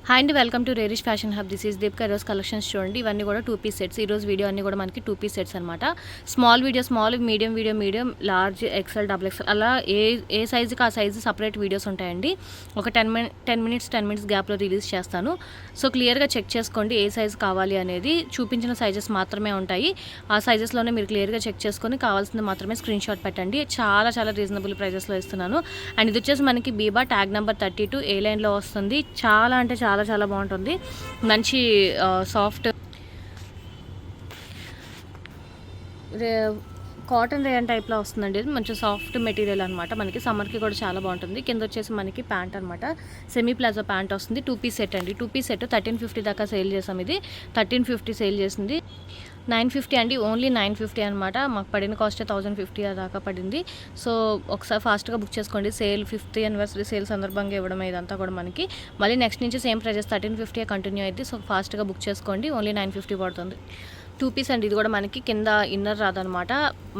Hi అండి, welcome to Rarish fashion hub. This is Deepika. ఈరోజు collections చూడండి. ఇవన్నీ కూడా 2 పీస్ సెట్స్. ఈరోజు వీడియో అన్నీ కూడా మనకి 2 పీస్ సెట్స్ అనమాట. Small video small, medium video medium, large XL, double XL అలా ఏ సైజుకి ఆ సైజు సపరేట్ వీడియోస్ ఉంటాయండి. ఒక 10 మినిట్స్ గ్యాప్లో రిలీజ్ చేస్తాను. సో క్లియర్గా చెక్ చేసుకోండి ఏ సైజు కావాలి అనేది. చూపించిన సైజెస్ మాత్రమే ఉంటాయి. ఆ సైజెస్లోనే మీరు క్లియర్గా చెక్ చేసుకొని కావాల్సింది మాత్రమే స్క్రీన్ షాట్ పెట్టండి. చాలా రీజనబుల్ ప్రైజెస్లో ఇస్తున్నాను. అండ్ ఇది వచ్చేసి మనకి బీబా ట్యాగ్ నెంబర్ 32 ఏ లైన్లో వస్తుంది. చాలా అంటే చాలా బాగుంటుంది. మంచి సాఫ్ట్ కాటన్ రేయన్ టైప్లో వస్తుందండి. ఇది మంచి సాఫ్ట్ మెటీరియల్ అనమాట. మనకి సమ్మర్కి కూడా చాలా బాగుంటుంది. కింద వచ్చేసి మనకి ప్యాంట్ అనమాట. సెమీ ప్లాజో ప్యాంట్ వస్తుంది. 2 పీస్ సెట్ అండి. 2 పీస్ సెట్ 1350 దాకా సేల్ చేసాం. ఇది 1350 సేల్ చేసింది. 950 అండి, ఓన్లీ 950 అనమాట. మాకు పడిన కాస్ట్ 1050 దాకా పడింది. సో ఒకసారి ఫాస్ట్గా బుక్ చేసుకోండి. సేల్ 5th యానివర్సరీ సేల్ సందర్భంగా ఇవ్వడం ఇదంతా కూడా మనకి. మళ్ళీ నెక్స్ట్ నుంచి సేమ్ ప్రైజెస్ 1350 కంటిన్యూ అయింది. సో ఫాస్ట్గా బుక్ చేసుకోండి. ఓన్లీ 950 పడుతుంది. 2 పీస్ అండి. ఇది కూడా మనకి కింద ఇన్నర్ రాదనమాట.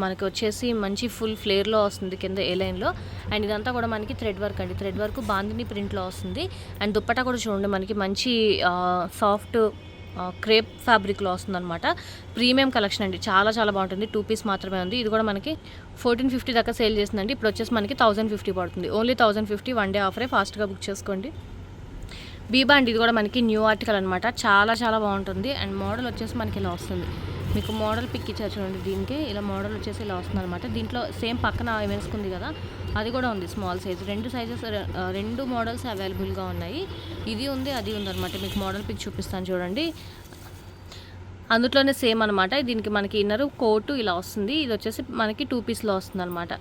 మనకి వచ్చేసి మంచి ఫుల్ ఫ్లేర్లో వస్తుంది కింద ఏ లైన్లో. అండ్ ఇదంతా కూడా మనకి థ్రెడ్ వర్క్ అండి. థ్రెడ్ వర్క్ బాందిని ప్రింట్లో వస్తుంది. అండ్ దుప్పటా కూడా చూడండి మనకి మంచి సాఫ్ట్ క్రేప్ ఫ్యాబ్రిక్లో వస్తుంది అనమాట. ప్రీమియం కలెక్షన్ అండి. చాలా బాగుంటుంది. 2 పీస్ మాత్రమే ఉంది. ఇది కూడా మనకి 1450 దాకా సేల్ చేసిందండి. ఇప్పుడు వచ్చేసి మనకి 1050 పడుతుంది. ఓన్లీ 1050 వన్ డే ఆఫరే. ఫాస్ట్గా బుక్ చేసుకోండి. బీబా అండి. ఇది కూడా మనకి న్యూ ఆర్టికల్ అనమాట. చాలా బాగుంటుంది. అండ్ మోడల్ వచ్చేసి మనకి ఇలా వస్తుంది. మీకు మోడల్ పిక్ ఇచ్చారు చూడండి. దీనికి ఇలా మోడల్ వచ్చేసి ఇలా వస్తుంది అనమాట. దీంట్లో సేమ్ పక్కన వేసుకుంది కదా, అది కూడా ఉంది స్మాల్ సైజ్. రెండు మోడల్స్ అవైలబుల్గా ఉన్నాయి. ఇది ఉంది, అది ఉంది అనమాట. మీకు మోడల్ పిక్ చూపిస్తాను చూడండి. అందులోనే సేమ్ అనమాట. దీనికి మనకి ఇన్నర్ కోటు ఇలా వస్తుంది. ఇది వచ్చేసి మనకి 2 పీస్లో వస్తుంది అనమాట.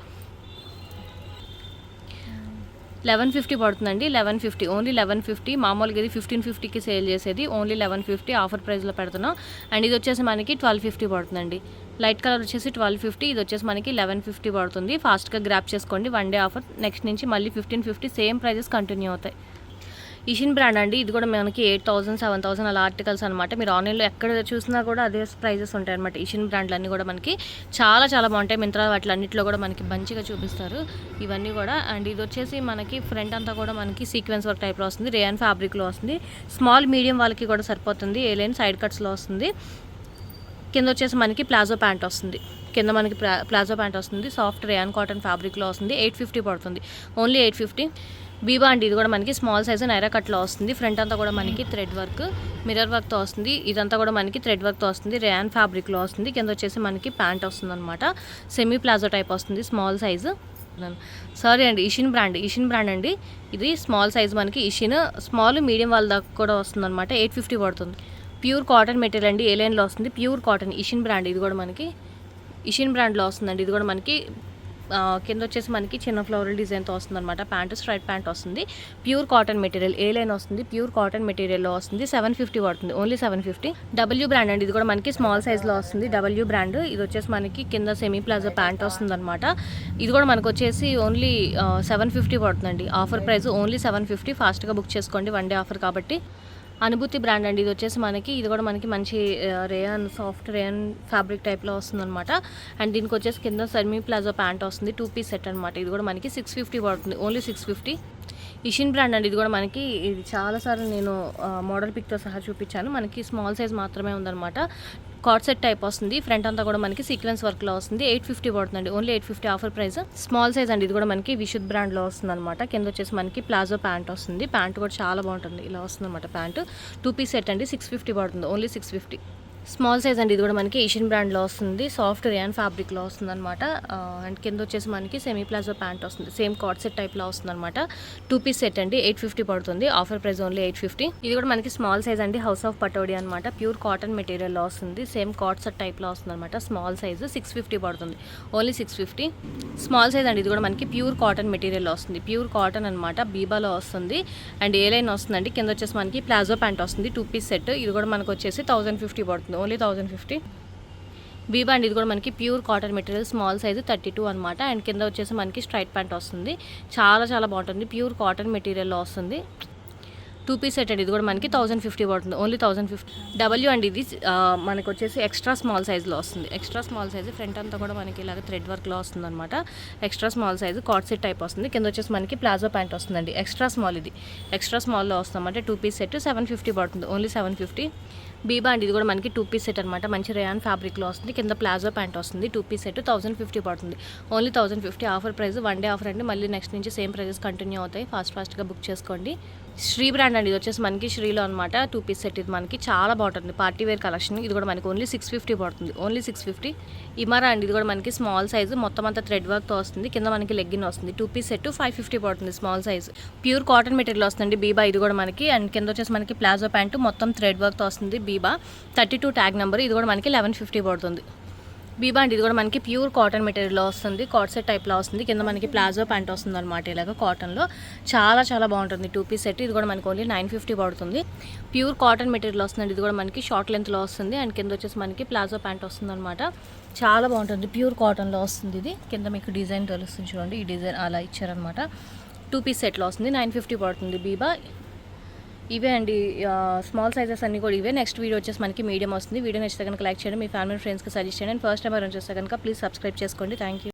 1150 పడుతుందండి. 1150 ఓన్లీ 1150. మామూలుగా ఇది 1550కి సేల్ చేసేది. ఓన్లీ 1150 ఆఫర్ ప్రైస్లో పెడుతున్నాం. అండ్ ఇది వచ్చేసి మనకి 1250 పడుతుందండి. లైట్ కలర్ వచ్చేసి 1250. ఇది వచ్చేసి మనకి 1150 పడుతుంది. ఫాస్ట్గా గ్రాప్ చేసుకోండి. One day offer. నెక్స్ట్ నుంచి మళ్ళీ 1550 సేమ్ ప్రైజెస్ కంటిన్యూ అవుతాయి. ఇషిన్ బ్రాండ్ అండి. ఇది కూడా మనకి 8000 7000 అలా ఆర్టికల్స్ అనమాట. మీరు ఆన్లైన్లో ఎక్కడ చూసినా కూడా అదే ప్రైజెస్ ఉంటాయి అనమాట. ఇషిన్ బ్రాండ్లు అన్నీ కూడా మనకి చాలా బాగుంటాయి. మింత్రా వాటిలన్నింటిలో కూడా మనకి మంచిగా చూపిస్తారు ఇవన్నీ కూడా. అండ్ ఇది వచ్చేసి మనకి ఫ్రంట్ అంతా కూడా మనకి సీక్వెన్స్ వర్క్ టైప్లో వస్తుంది. రేయాన్ ఫ్యాబ్రిక్లో వస్తుంది. స్మాల్ మీడియం వాళ్ళకి కూడా సరిపోతుంది. ఏ లైన్ సైడ్ కట్స్లో వస్తుంది. కింద వచ్చేసి మనకి ప్లాజో ప్యాంట్ వస్తుంది. కింద మనకి ప్లాజో ప్యాంట్ వస్తుంది. సాఫ్ట్ రేయాన్ కాటన్ ఫ్యాబ్రిక్లో వస్తుంది. 850 పడుతుంది. ఓన్లీ 850. బీబా అండి. ఇది కూడా మనకి స్మాల్ సైజు నైరా కట్లో వస్తుంది. ఫ్రంట్ అంతా కూడా మనకి థ్రెడ్ వర్క్ మిర్రర్ వర్క్తో వస్తుంది. ఇదంతా కూడా మనకి థ్రెడ్ వర్క్తో వస్తుంది. రేయాన్ ఫ్యాబ్రిక్లో వస్తుంది. కింద వచ్చేసి మనకి ప్యాంట్ వస్తుంది అనమాట. సెమీ ప్లాజో టైప్ వస్తుంది. Small size. సారీ అండి, ఇషిన్ బ్రాండ్ అండి. ఇది స్మాల్ సైజ్ మనకి ఇషిన్. స్మాల్ మీడియం వాళ్ళ దాకా కూడా వస్తుంది అనమాట. 850 పడుతుంది. ప్యూర్ కాటన్ మెటీరియల్ అండి. ఏ లైన్లో వస్తుంది. Pure cotton Ishin brand. ఇది కూడా మనకి ఇషిన్ బ్రాండ్లో వస్తుందండి. ఇది కూడా మనకి కింద వచ్చేసి మనకి చిన్న ఫ్లోరల్ డిజైన్తో వస్తుంది అనమాట. ప్యాంటు స్ట్రైట్ ప్యాంట్ వస్తుంది. ప్యూర్ కాటన్ మెటీరియల్ ఏ లైన్ వస్తుంది. ప్యూర్ కాటన్ మెటీరియల్లో వస్తుంది. 750 పడుతుంది. ఓన్లీ 750. డబ్ల్యూ బ్రాండ్ అండి. ఇది కూడా మనకి స్మాల్ సైజ్లో వస్తుంది. W brand. ఇది వచ్చేసి మనకి కింద సెమీ ప్లాజో ప్యాంట్ వస్తుంది అనమాట. ఇది కూడా మనకు వచ్చేసి ఓన్లీ 750 పడుతుందండి. Offer price only 750. ఫాస్ట్గా బుక్ చేసుకోండి. వన్ డే ఆఫర్ కాబట్టి. అనుభూతి బ్రాండ్ అండి. ఇది వచ్చేసి మనకి ఇది కూడా మనకి మంచి రేయాన్ సాఫ్ట్ రేయాన్ ఫ్యాబ్రిక్ టైప్లో వస్తుంది అనమాట. అండ్ దీనికి వచ్చేసి కింద సెమీ ప్లాజో ప్యాంట్ వస్తుంది. 2 పీస్ సెట్ అనమాట. ఇది కూడా మనకి 650 పడుతుంది. ఓన్లీ 650. ఇషిన్ బ్రాండ్ అండి. ఇది కూడా మనకి ఇది చాలాసార్లు నేను మోడల్ పిక్తో సహా చూపించాను. మనకి స్మాల్ సైజ్ మాత్రమే ఉందన్నమాట. కార్డ్ సెట్ టైప్ వస్తుంది. ఫ్రంట్ అంతా కూడా మనకి సీక్వెన్స్ వర్క్లో వస్తుంది. 850 పడుతుందండి. Only 850 offer price. Small size అండి. ఇది కూడా మనకి విశుద్ధ్ బ్రాండ్లో వస్తుంది అనమాట. కింద వచ్చేసి మనకి ప్లాజో ప్యాంట్ వస్తుంది. ప్యాంట్ కూడా చాలా బాగుంటుంది. ఇలా వస్తుంది అనమాట ప్యాంట్. 2 పీస్ సెట్ అండి. 650 పడుతుంది. ఓన్లీ 650. స్మాల్ సైజ్ అండి. ఇది కూడా మనకి ఏషియన్ బ్రాండ్లో వస్తుంది. సాఫ్ట్ రేయాన్ ఫ్యాబ్రిక్లో వస్తుంది అనమాట. అండ్ కింద వచ్చేసి మనకి సెమీ ప్లాజో ప్యాంట్ వస్తుంది. సేమ్ కార్డ్ సెట్ టైప్లో వస్తుంది అనమాట. 2 పీస్ సెట్ అండి. 850 పడుతుంది. Offer price only 850. ఇది కూడా మనకి స్మాల్ సైజ్ అండి. హౌస్ ఆఫ్ పటోడి అనమాట. ప్యూర్ కాటన్ మెటీరియల్లో వస్తుంది. సేమ్ కార్డ్ సెట్ టైప్లో వస్తుంది అనమాట. స్మాల్ సైజ్ 650 పడుతుంది. ఓన్లీ 650. స్మాల్ సైజ్ అండి. ఇది కూడా మనకి ప్యూర్ కాటన్ మెటీరియల్లో వస్తుంది. ప్యూర్ కాటన్ అనమాట. బీబాలో వస్తుంది. అండ్ ఏ లైన్ వస్తుందండి. కింద వచ్చేసి మనకి ప్లాజో ప్యాంట్ వస్తుంది. 2 పీస్ సెట్. ఇది కూడా మనకు వచ్చేసి 1050 పడుతుంది. ఓన్లీ 1050. బీబా అండి. ఇది కూడా మనకి pure cotton material small size 32 అనమాట. అండ్ కింద వచ్చేసి మనకి స్ట్రైట్ ప్యాంట్ వస్తుంది. చాలా బాగుంటుంది. ప్యూర్ కాటన్ మెటీరియల్లో వస్తుంది. 2 పీస్ సెట్ అండి. ఇది కూడా మనకి 1050 పడుతుంది, ఓన్లీ 1050. డబ్ల్యూ అండి ఇది మనకు వచ్చేసి ఎక్స్ట్రా స్మాల్ సైజ్లో వస్తుంది. ఎక్స్ట్రా స్మాల్ సైజ్ ఫ్రంట్ అంతా కూడా మనకి ఇలాగ థ్రెడ్ వర్క్లో వస్తుంది అనమాట. Extra small size card set type వస్తుంది. కింద వచ్చేసి మనకి ప్లాజో ప్యాంట్ వస్తుందండి. ఎక్స్ట్రా స్మాల్ ఇది ఎక్స్ట్రా స్మాల్లో వస్తుందంటే 2 పీస్ సెట్ 750 పడుతుంది, ఓన్లీ 750. బీబా అండి ఇది కూడా మనకి 2 పీస్ సెట్ అనమాట. మంచి రేయాన్ ఫ్యాబ్రిక్లో వస్తుంది. కింద ప్లాజో ప్యాంట్ వస్తుంది. 2 పీస్ సెట్ 1050 పడుతుంది, only 1050. Offer price, 1 day offer అండి. మళ్ళీ నెక్స్ట్ నుంచి సేమ్ ప్రైజెస్ కంటిన్యూ అవుతాయి. ఫాస్ట్గా బుక్ చేసుకోండి. శ్రీ బ్రాండ్ అండి. ఇది వచ్చేసి మనకి శ్రీలో అనమాట. 2 పీస్ సెట్ ఇది మనకి చాలా బాగుంటుంది. Party wear collection. ఇది కూడా మనకి ఓన్లీ 650 పడుతుంది, ఓన్లీ 650. ఇమారా అండి. ఇది కూడా మనకి స్మాల్ సైజు, మొత్తం అంతా థ్రెడ్ వర్క్తో వస్తుంది. కింద మనకి లెగ్గిన్ వస్తుంది. 2 పీస్ సెట్ 550 పడుతుంది, small size. Pure cotton material వస్తుంది బీబా. ఇది కూడా మనకి అండ్ కింద వచ్చేసి మనకి ప్లాజో ప్యాంటు మొత్తం థ్రెడ్ వర్క్తో వస్తుంది. Biba 32 tag number. ఇది కూడా మనకి 1150 పడుతుంది. బీబా అండి. ఇది కూడా మనకి ప్యూర్ కాటన్ మెటీరియల్లో వస్తుంది. కార్డ్ సెట్ టైప్లో వస్తుంది. కింద మనకి ప్లాజో ప్యాంట్ వస్తుంది అనమాట. ఇలాగ కాటన్లో చాలా బాగుంటుంది. 2 పీస్ సెట్. ఇది కూడా మనకి ఓన్లీ 950 పడుతుంది. ప్యూర్ కాటన్ మెటీరియల్ వస్తుందండి. ఇది కూడా మనకి షార్ట్ లెంత్లో వస్తుంది. అండ్ కింద వచ్చేసి మనకి ప్లాజో ప్యాంట్ వస్తుంది అనమాట. చాలా బాగుంటుంది. ప్యూర్ కాటన్లో వస్తుంది. ఇది కింద మీకు డిజైన్ తెలుస్తుంది చూడండి. ఈ డిజైన్ అలా ఇచ్చారనమాట. 2 పీస్ సెట్లో వస్తుంది, 950 పడుతుంది బీబా. ఇవే అండి స్మాల్ సైజెస్ అన్నీ కూడా ఇవే. నెక్స్ట్ వీడియో వచ్చేసి మనకి మీడియం వస్తుంది. వీడియో నచ్చితే కనుక లైక్ చేయండి, మీ ఫ్యామిలీ ఫ్రెండ్స్కి సజెస్ట్ చేయండి. అండ్ ఫస్ట్ టైం ఎవరైనా చూస్తే కనుక ప్లీజ్ సబ్స్క్రైబ్ చేసుకోండి. Thank you.